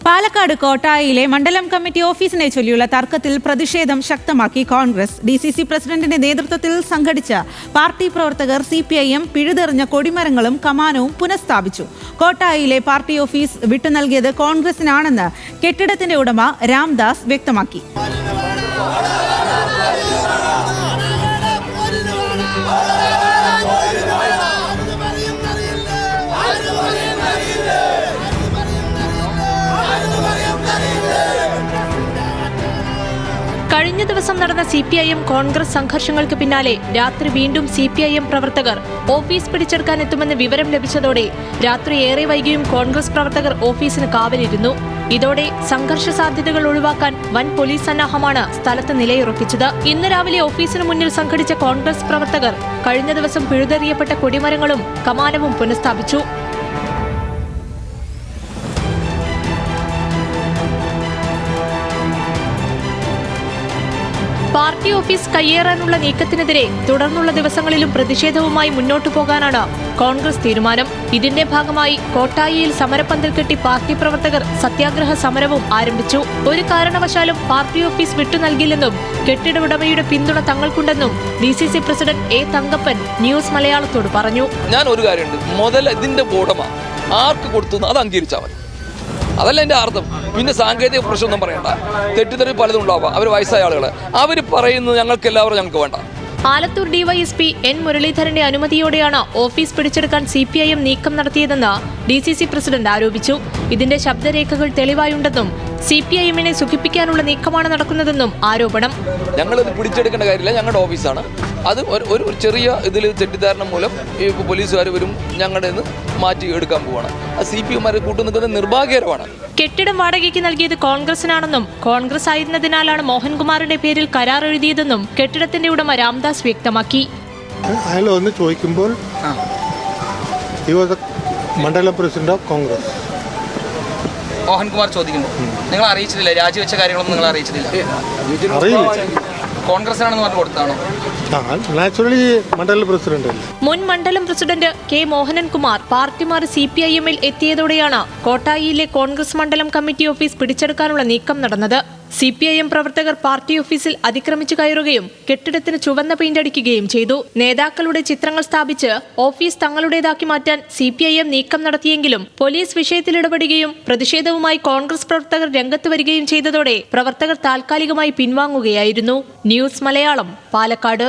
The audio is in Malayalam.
പാലക്കാട് കോട്ടായിലെ മണ്ഡലം കമ്മിറ്റി ഓഫീസിനെ ചൊല്ലിയുള്ള തർക്കത്തിൽ പ്രതിഷേധം ശക്തമാക്കി കോൺഗ്രസ്. DCC പ്രസിഡന്റിന്റെ നേതൃത്വത്തിൽ സംഘടിച്ച പാർട്ടി പ്രവർത്തകർ CPIM പിഴുതെറിഞ്ഞ കൊടിമരങ്ങളും കമാനവും പുനഃസ്ഥാപിച്ചു. കോട്ടായിലെ പാർട്ടി ഓഫീസ് വിട്ടുനൽകിയത് കോൺഗ്രസിനാണെന്ന് കെട്ടിടത്തിന്റെ ഉടമ രാംദാസ് വ്യക്തമാക്കി. കഴിഞ്ഞ ദിവസം നടന്ന CPIM കോൺഗ്രസ് സംഘർഷങ്ങൾക്ക് പിന്നാലെ രാത്രി വീണ്ടും CPIM പ്രവർത്തകർ ഓഫീസ് പിടിച്ചെടുക്കാനെത്തുമെന്ന് വിവരം ലഭിച്ചതോടെ രാത്രി ഏറെ വൈകിയും കോൺഗ്രസ് പ്രവർത്തകർ ഓഫീസിന് കാവലിരുന്നു. ഇതോടെ സംഘർഷ സാധ്യതകൾ ഒഴിവാക്കാൻ വൻ പോലീസ് സന്നാഹമാണ് സ്ഥലത്ത് നിലയുറപ്പിച്ചത്. ഇന്ന് രാവിലെ ഓഫീസിന് മുന്നിൽ സംഘടിച്ച കോൺഗ്രസ് പ്രവർത്തകർ കഴിഞ്ഞ ദിവസം പിഴുതെറിയപ്പെട്ട കൊടിമരങ്ങളും കമാനവും പുനഃസ്ഥാപിച്ചു. പാർട്ടി ഓഫീസ് കയ്യേറാനുള്ള നീക്കത്തിനെതിരെ തുടർന്നുള്ള ദിവസങ്ങളിലും പ്രതിഷേധവുമായി മുന്നോട്ടു പോകാനാണ് കോൺഗ്രസ് തീരുമാനം. ഇതിന്റെ ഭാഗമായി കോട്ടായിയിൽ സമരപ്പന്തൽ കെട്ടി പാർട്ടി പ്രവർത്തകർ സത്യാഗ്രഹ സമരവും ആരംഭിച്ചു. ഒരു കാരണവശാലും പാർട്ടി ഓഫീസ് വിട്ടു നൽകില്ലെന്നും കെട്ടിട ഉടമയുടെ പിന്തുണ തങ്ങൾക്കുണ്ടെന്നും DCC president A. Thankappan news മലയാളത്തോട് പറഞ്ഞു. ഞാൻ ഒരു കാര്യമുണ്ട്, മുതൽ ഇതിന്റെ ഉടമ ആർക്ക് കൊടുത്തു അത് അംഗീകരിച്ചാൽ മതി, അതല്ല എൻ്റെ അർത്ഥം. പിന്നെ സാങ്കേതിക പ്രശ്നമൊന്നും പറയണ്ട, തെറ്റിദ്ധരി പലതും ഉണ്ടാവാം. അവർ വയസ്സായ ആളുകൾ, അവർ പറയുന്നത് ഞങ്ങൾക്ക് എല്ലാവരും ഞങ്ങൾക്ക് വേണ്ട. Alathur DYSP N. മുരളീധരന്റെ അനുമതിയോടെയാണ് ഓഫീസ് പിടിച്ചെടുക്കാൻ CPIM നീക്കം നടത്തിയതെന്ന് DCC പ്രസിഡന്റ് ആരോപിച്ചു. ഇതിന്റെ ശബ്ദരേഖകൾ തെളിവായുണ്ടെന്നും CPIM-നെ സുഖിപ്പിക്കാനുള്ള നീക്കമാണ് നടക്കുന്നതെന്നും ആരോപണം. ഞങ്ങളിത് പിടിച്ചെടുക്കേണ്ട കാര്യമില്ല, ഞങ്ങളുടെ ഓഫീസാണ്. അത് ഒരു ചെറിയ ഇതിൽ തെറ്റിദ്ധാരണ മൂലം ഈ പോലീസുകാർ വരും ഞങ്ങളുടെ നിന്ന് മാറ്റി എടുക്കാൻ പോവാണ്. CPIM-മാരെ കൂട്ടുനിൽക്കുന്നത് നിർഭാഗ്യകരമാണ്. കെട്ടിടം വാടകയ്ക്ക് നൽകിയത് കോൺഗ്രസിനാണെന്നും കോൺഗ്രസ് ആയിരുന്നതിനാലാണ് മോഹൻകുമാറിന്റെ പേരിൽ കരാർ എഴുതിയതെന്നും കെട്ടിടത്തിന്റെ ഉടമ രാംദാസ് വ്യക്തമാക്കി. അയാൾ ഒന്ന് ചോദിക്കുമ്പോൾ മണ്ഡലം പ്രസിഡന്റ് ഓഫ് കോൺഗ്രസ് മോഹൻകുമാർ ചോദിക്കുന്നു, നിങ്ങൾ അറിയിച്ചിട്ടില്ല, രാജിവെച്ച കാര്യങ്ങളൊന്നും നിങ്ങൾ അറിയിച്ചിട്ടില്ല? കോൺഗ്രസ് ആണെന്ന് പറഞ്ഞു കൊടുത്താണോ? മുൻ മണ്ഡലം പ്രസിഡന്റ് K. മോഹനൻകുമാർ പാർട്ടി മാറി CPIM-ൽ എത്തിയതോടെയാണ് കോട്ടായിയിലെ കോൺഗ്രസ് മണ്ഡലം കമ്മിറ്റി ഓഫീസ് പിടിച്ചെടുക്കാനുള്ള നീക്കം നടന്നത്. CPIM പ്രവർത്തകർ പാർട്ടി ഓഫീസിൽ അതിക്രമിച്ചു കയറുകയും കെട്ടിടത്തിന് ചുവന്ന പെയിന്റ് അടിക്കുകയും ചെയ്തു. നേതാക്കളുടെ ചിത്രങ്ങൾ സ്ഥാപിച്ച് ഓഫീസ് തങ്ങളുടേതാക്കി മാറ്റാൻ CPIM നീക്കം നടത്തിയെങ്കിലും പോലീസ് വിഷയത്തിൽ ഇടപെടുകയും പ്രതിഷേധവുമായി കോൺഗ്രസ് പ്രവർത്തകർ രംഗത്ത് വരികയും ചെയ്തതോടെ പ്രവർത്തകർ താൽക്കാലികമായി പിൻവാങ്ങുകയായിരുന്നു. ന്യൂസ് മലയാളം, പാലക്കാട്.